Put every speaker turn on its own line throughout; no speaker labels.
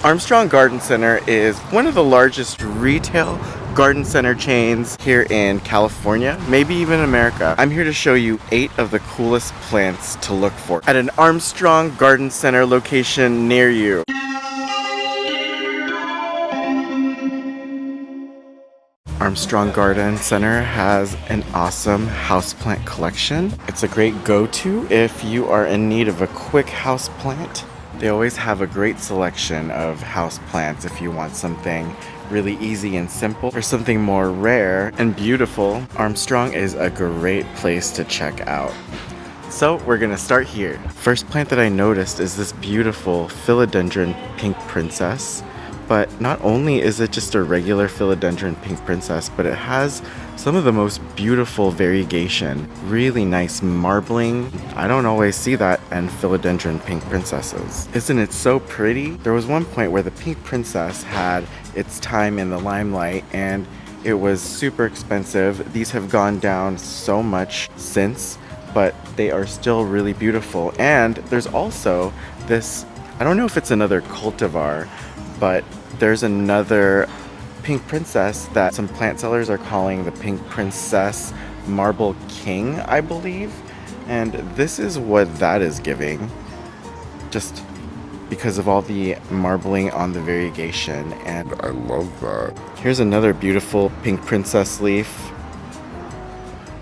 Armstrong Garden Center is one of the largest retail garden center chains here in California, maybe even America. I'm here to show you 8 of the coolest plants to look for at an Armstrong Garden Center location near you. Armstrong Garden Center has an awesome houseplant collection. It's a great go-to if you are in need of a quick houseplant. They always have a great selection of houseplants if you want something really easy and simple or something more rare and beautiful. Armstrong is a great place to check out. So we're gonna start here. First plant that I noticed is this beautiful philodendron pink princess. But not only is it just a regular philodendron pink princess, but it has some of the most beautiful variegation. Really nice marbling. I don't always see that in philodendron pink princesses. Isn't it so pretty? There was one point where the pink princess had its time in the limelight and it was super expensive. These have gone down so much since, but they are still really beautiful. And there's also this, I don't know if it's another cultivar, but there's another pink princess that some plant sellers are calling the pink princess marble king, I believe. And this is what that is giving, just because of all the marbling on the variegation. And I love that. Here's another beautiful pink princess leaf.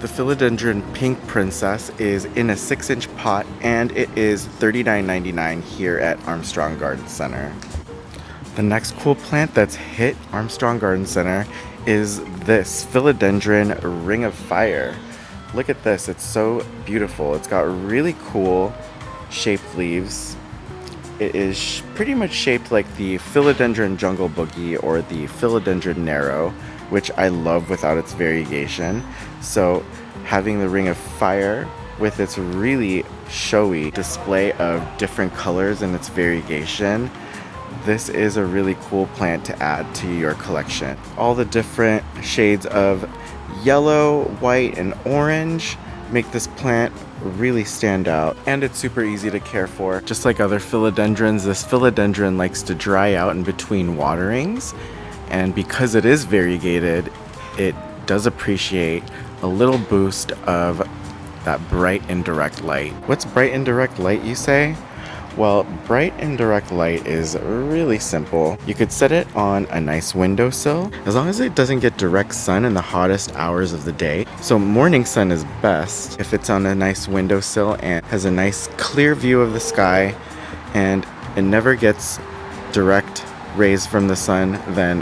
The philodendron pink princess is in a 6-inch pot and it is $39.99 here at Armstrong Garden Center. The next cool plant that's hit Armstrong Garden Center is this philodendron ring of fire. Look at this, it's so beautiful. It's got really cool shaped leaves. It is pretty much shaped like the philodendron jungle boogie or the philodendron narrow, which I love without its variegation. So having the ring of fire with its really showy display of different colors and its variegation, this is a really cool plant to add to your collection. All the different shades of yellow, white, and orange make this plant really stand out, and it's super easy to care for. Just like other philodendrons, this philodendron likes to dry out in between waterings, and because it is variegated, it does appreciate a little boost of that bright indirect light. What's bright indirect light, you say? Well, bright indirect light is really simple. You could set it on a nice windowsill as long as it doesn't get direct sun in the hottest hours of the day. So morning sun is best if it's on a nice windowsill and has a nice clear view of the sky and it never gets direct rays from the sun, then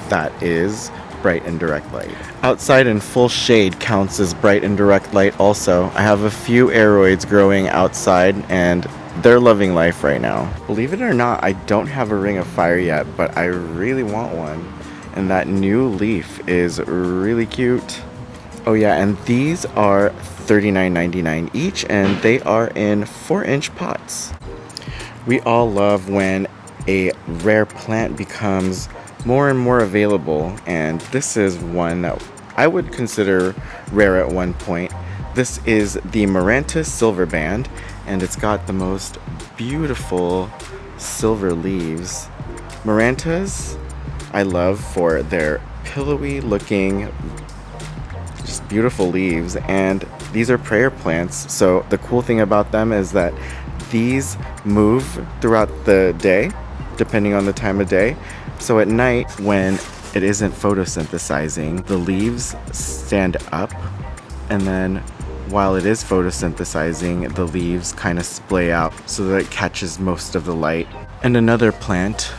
that is bright indirect light. Outside in full shade counts as bright indirect light also. I have a few aroids growing outside and they're loving life right now. Believe it or not, I don't have a ring of fire yet, but I really want one. And that new leaf is really cute. Oh yeah, and these are $39.99 each, and they are in 4-inch pots. We all love when a rare plant becomes more and more available, and this is one that I would consider rare at one point. This is the Marantis silver band, and it's got the most beautiful silver leaves. Marantas I love for their pillowy looking, just beautiful leaves, and these are prayer plants. So the cool thing about them is that these move throughout the day, depending on the time of day. So at night, when it isn't photosynthesizing, the leaves stand up, and then while it is photosynthesizing, the leaves kind of splay out so that it catches most of the light. And another plant,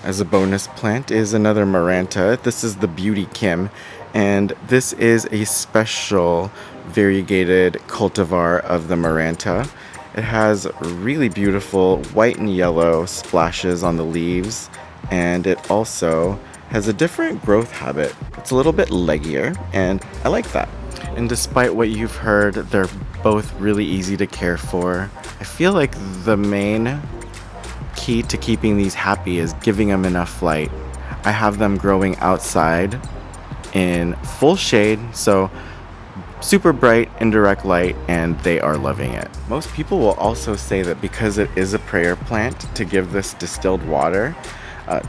as a bonus plant, is another Maranta. This is the Beauty Kim, and this is a special variegated cultivar of the Maranta. It has really beautiful white and yellow splashes on the leaves, and it also has a different growth habit. It's a little bit leggier, and I like that. And despite what you've heard, they're both really easy to care for. I feel like the main key to keeping these happy is giving them enough light. I have them growing outside in full shade, so super bright indirect light, and they are loving it. Most people will also say that because it is a prayer plant, to give this distilled water.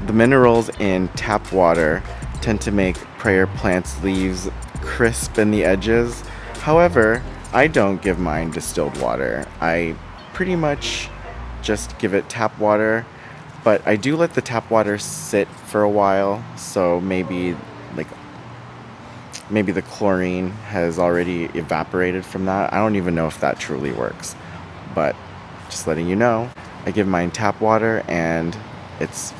The minerals in tap water tend to make prayer plants' leaves crisp in the edges. However, I don't give mine distilled water. I pretty much just give it tap water, but I do let the tap water sit for a while, so maybe the chlorine has already evaporated from that. I don't even know if that truly works, but just letting you know, I give mine tap water and it's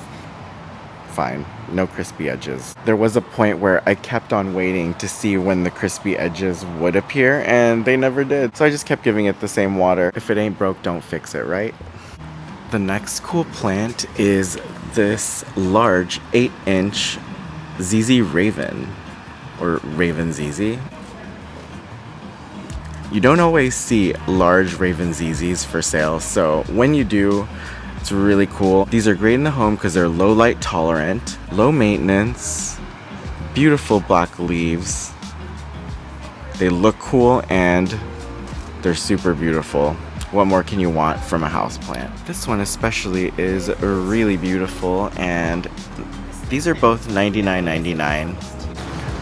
fine. No crispy edges. There was a point where I kept on waiting to see when the crispy edges would appear, and they never did. So I just kept giving it the same water. If it ain't broke, don't fix it, right? The next cool plant is this large 8-inch ZZ Raven, or Raven ZZ. You don't always see large Raven ZZs for sale, so when you do, it's really cool. These are great in the home because they're low light tolerant, low maintenance, beautiful black leaves. They look cool and they're super beautiful. What more can you want from a houseplant? This one especially is really beautiful, and these are both $99.99.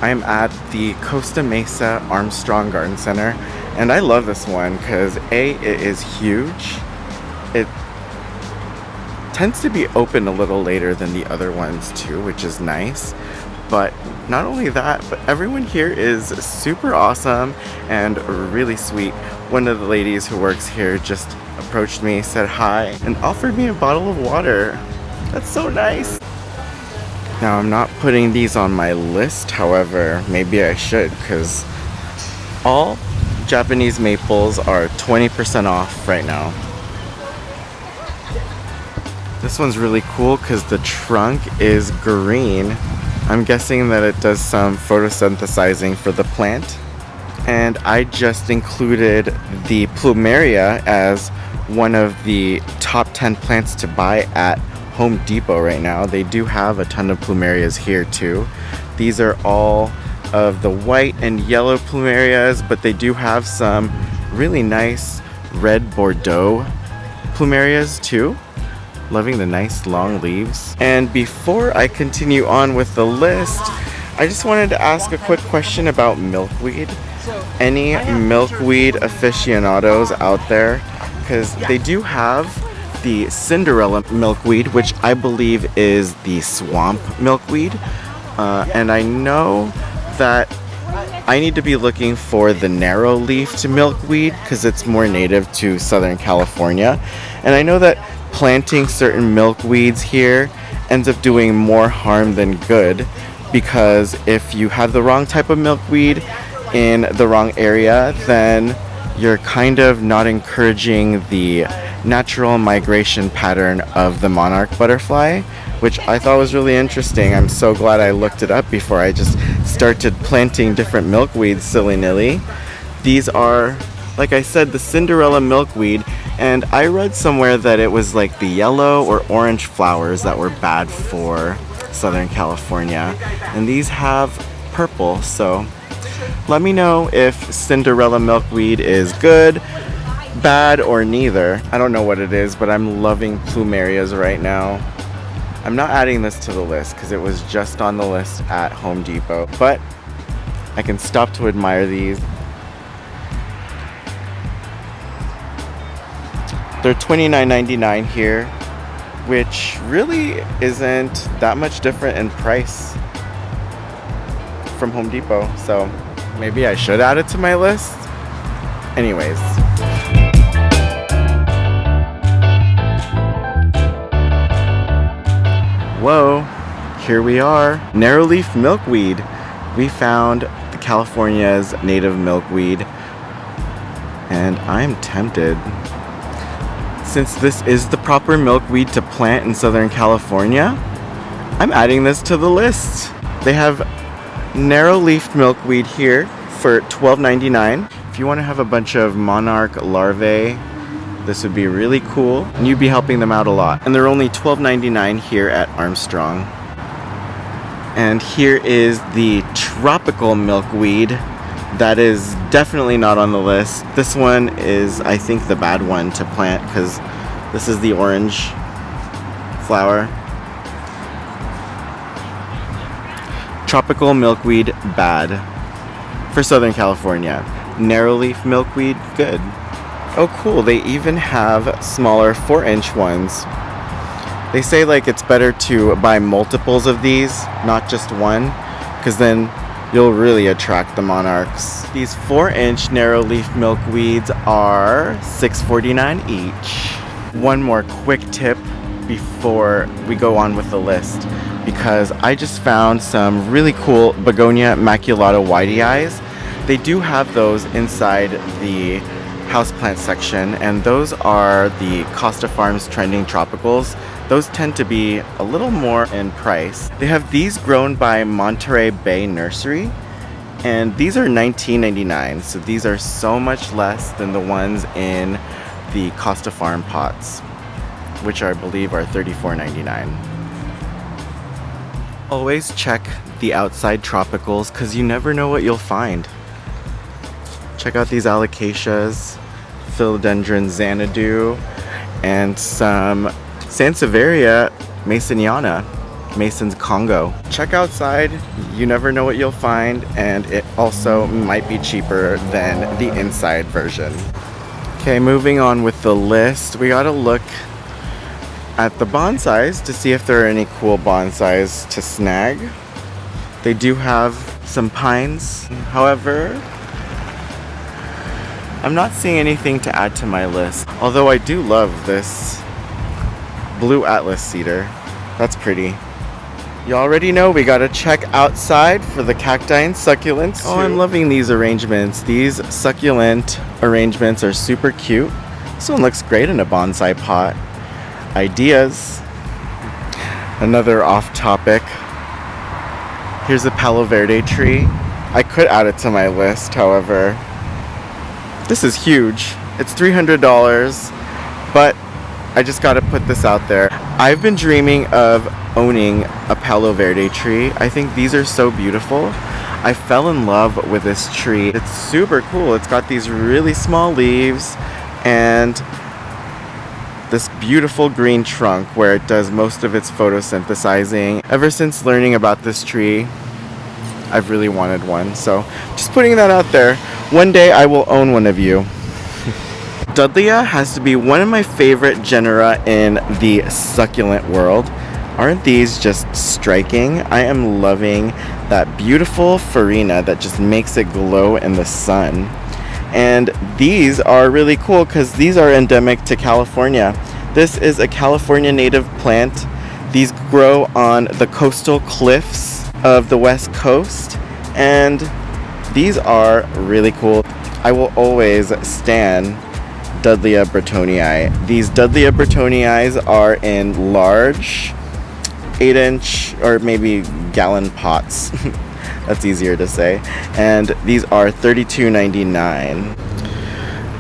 I'm at the Costa Mesa Armstrong Garden Center, and I love this one because A, it is huge. It tends to be open a little later than the other ones too, which is nice. But not only that, but everyone here is super awesome and really sweet. One of the ladies who works here just approached me, said hi, and offered me a bottle of water. That's so nice. Now, I'm not putting these on my list, however, maybe I should, because all Japanese maples are 20% off right now. This one's really cool because the trunk is green. I'm guessing that it does some photosynthesizing for the plant. And I just included the plumeria as one of the top 10 plants to buy at Home Depot right now. They do have a ton of plumerias here too. These are all of the white and yellow plumerias, but they do have some really nice red Bordeaux plumerias too. Loving the nice long leaves. And before I continue on with the list, I just wanted to ask a quick question about milkweed. Any milkweed aficionados out there? Because they do have the Cinderella milkweed, which I believe is the swamp milkweed. And I know that I need to be looking for the narrow-leafed milkweed because it's more native to Southern California. And I know that planting certain milkweeds here ends up doing more harm than good, because if you have the wrong type of milkweed in the wrong area, then you're kind of not encouraging the natural migration pattern of the monarch butterfly, which I thought was really interesting. I'm so glad I looked it up before I just started planting different milkweeds silly-nilly. These are, like I said, the Cinderella milkweed, and I read somewhere that it was like the yellow or orange flowers that were bad for Southern California, and these have purple. So let me know if Cinderella milkweed is good, bad, or neither. I don't know what it is, but I'm loving plumerias right now. I'm not adding this to the list because it was just on the list at Home Depot, but I can stop to admire these. They're $29.99 here, which really isn't that much different in price from Home Depot, so maybe I should add it to my list. Anyways. Whoa, here we are. Narrowleaf milkweed. We found the California's native milkweed, and I'm tempted. Since this is the proper milkweed to plant in Southern California, I'm adding this to the list. They have narrow-leafed milkweed here for $12.99. If you want to have a bunch of monarch larvae, this would be really cool, and you'd be helping them out a lot. And they're only $12.99 here at Armstrong. And here is the tropical milkweed that is definitely not on the list. This one is, I think, the bad one to plant because this is the orange flower. Tropical milkweed, bad. For Southern California. Narrowleaf milkweed, good. Oh cool, they even have smaller 4-inch ones. They say like it's better to buy multiples of these, not just one, because then you'll really attract the monarchs. These 4-inch narrowleaf milkweeds are $6.49 each. One more quick tip before we go on with the list, because I just found some really cool Begonia maculata whitey eyes. They do have those inside the houseplant section, and those are the Costa Farms Trending Tropicals. Those tend to be a little more in price. They have these grown by Monterey Bay Nursery, and these are $19.99, so these are so much less than the ones in the Costa Farm pots, which I believe are $34.99. Always check the outside tropicals, because you never know what you'll find. Check out these alocasias, philodendron xanadu, and some Sansevieria masoniana, Mason's Congo. Check outside, you never know what you'll find, and it also might be cheaper than the inside version. Okay, moving on with the list, we gotta look at the bonsais to see if there are any cool bonsais to snag. They do have some pines, however, I'm not seeing anything to add to my list, although I do love this blue atlas cedar. That's pretty. You already know we gotta check outside for the cacti and succulents. Oh, I'm loving these arrangements. These succulent arrangements are super cute. This one looks great in a bonsai pot. Ideas. Another off topic. Here's a Palo Verde tree. I could add it to my list, however, this is huge. It's $300, but I just gotta put this out there. I've been dreaming of owning a Palo Verde tree. I think these are so beautiful. I fell in love with this tree. It's super cool. It's got these really small leaves and this beautiful green trunk where it does most of its photosynthesizing. Ever since learning about this tree, I've really wanted one. So just putting that out there. One day I will own one of you. Dudleya has to be one of my favorite genera in the succulent world. Aren't these just striking? I am loving that beautiful farina that just makes it glow in the sun. And these are really cool because these are endemic to California. This is a California native plant. These grow on the coastal cliffs of the West Coast, and these are really cool. I will always stan Dudleya bretonii. These Dudleya bretonii are in large 8-inch or maybe gallon pots. That's easier to say. And these are $32.99.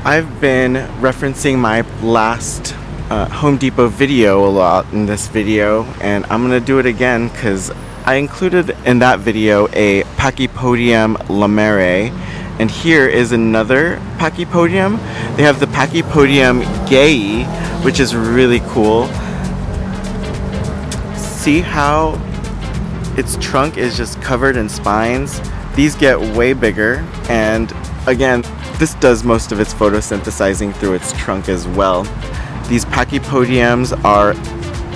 I've been referencing my last Home Depot video a lot in this video, and I'm gonna do it again because I included in that video a Pachypodium lemare, and here is another Pachypodium. They have the Pachypodium gayi, which is really cool. See how its trunk is just covered in spines? These get way bigger, and again, this does most of its photosynthesizing through its trunk as well. These Pachypodiums are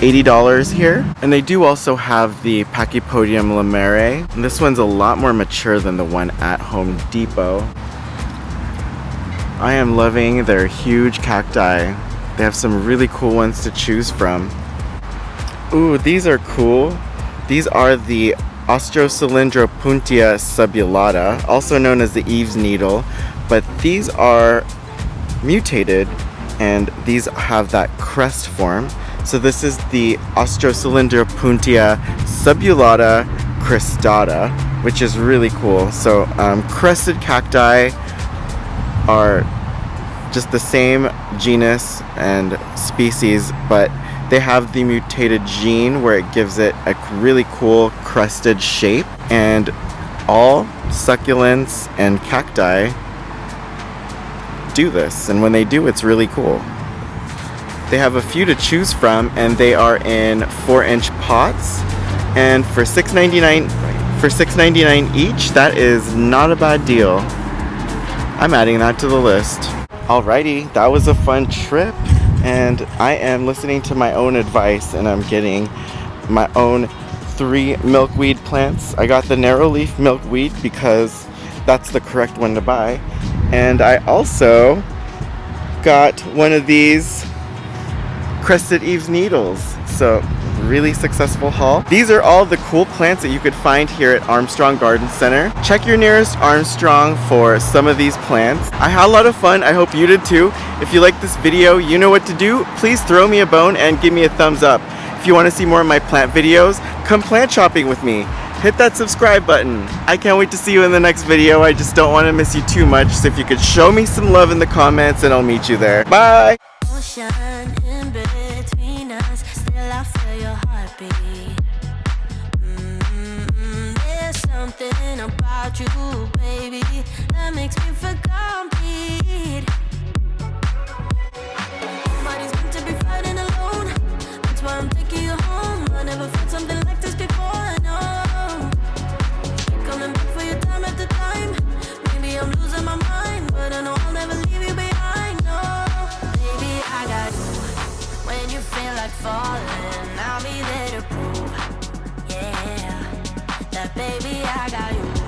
$80 here, and they do also have the Pachypodium lemare. And this one's a lot more mature than the one at Home Depot. I am loving their huge cacti. They have some really cool ones to choose from. Ooh, these are cool. These are the Ostrocylindropuntia subulata, also known as the Eve's needle, but these are mutated and these have that crest form. So this is the Ostrocylindropuntia subulata cristata, which is really cool. So crested cacti are just the same genus and species, but they have the mutated gene where it gives it a really cool crested shape, and all succulents and cacti do this, and when they do, it's really cool. They have a few to choose from, and they are in 4-inch pots, and for $6.99 For $6.99 each, that is not a bad deal. I'm adding that to the list. Alrighty, that was a fun trip, and I am listening to my own advice, and I'm getting my own 3 milkweed plants. I got the narrow leaf milkweed because that's the correct one to buy. And I also got one of these Crested Eaves needles. So really successful haul. These are all the cool plants that you could find here at Armstrong Garden Center. Check your nearest Armstrong for some of these plants. I had a lot of fun. I hope you did too. If you like this video, you know what to do. Please throw me a bone and give me a thumbs up. If you want to see more of my plant videos, come plant shopping with me. Hit that subscribe button. I can't wait to see you in the next video. I just don't want to miss you too much. So if you could show me some love in the comments, and I'll meet you there. Bye!
I feel your heartbeat. There's something about you, baby, that makes me feel complete. Nobody's meant to be fighting alone. That's why I'm taking you home. I never felt something like this before, no. Coming back for your time after time. Maybe I'm losing my mind, but I know I'll never leave you behind, no. Baby, I got you. When you feel like falling, I'll be there to prove, yeah, that baby I got you.